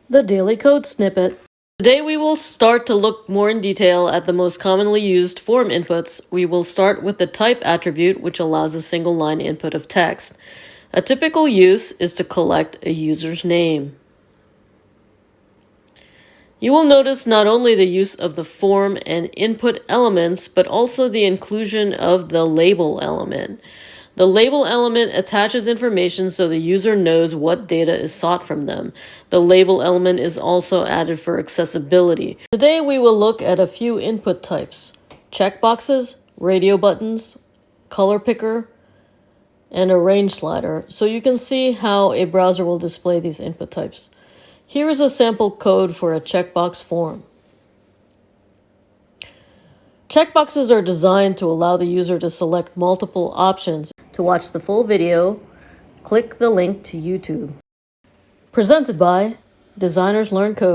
The Daily Code Snippet. Today we will start to look more in detail at the most commonly used form inputs. We will start with the type attribute, which allows a single line input of text. A typical use is to collect a user's name. You will notice not only the use of the form and input elements, but also the inclusion of the label element. The label element attaches information so the user knows what data is sought from them. The label element is also added for accessibility. Today we will look at a few input types: checkboxes, radio buttons, color picker, and a range slider, so you can see how a browser will display these input types. Here is a sample code for a checkbox form. Checkboxes are designed to allow the user to select multiple options. To watch the full video, click the link to YouTube. Presented by Designers Learn Code.